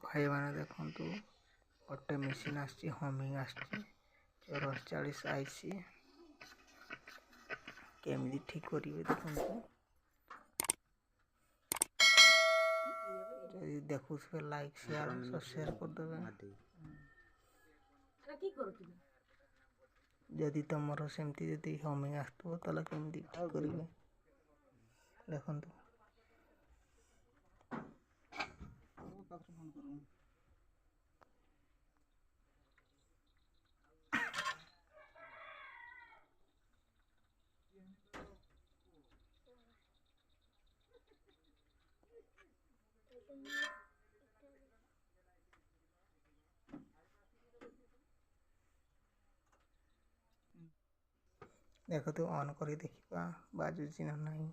ଭାଇମାନେ ଦେଖନ୍ତୁ ଗୋଟେ ମେସିନ୍ ଆସିଛି, ହମିଂ ଆସିଛି 44 ଆଇସି। କେମିତି ଠିକ୍ କରିବେ ଦେଖନ୍ତୁ। ଯଦି ଦେଖୁଥିବେ ଲାଇକ୍ ସେୟାର ସବସ୍କ୍ରାଇବ୍ କରିଦେବେ। ଯଦି ତମର ସେମିତି ଯଦି ହମିଂ ଆସୁଥିବ ତାହେଲେ କେମିତି ଠିକ୍ କରିବେ ଦେଖନ୍ତୁ। ଦେଖନ୍ତୁ ଅନ୍ କରି ଦେଖିବା ବାଜୁଛି ନା ନାହିଁ।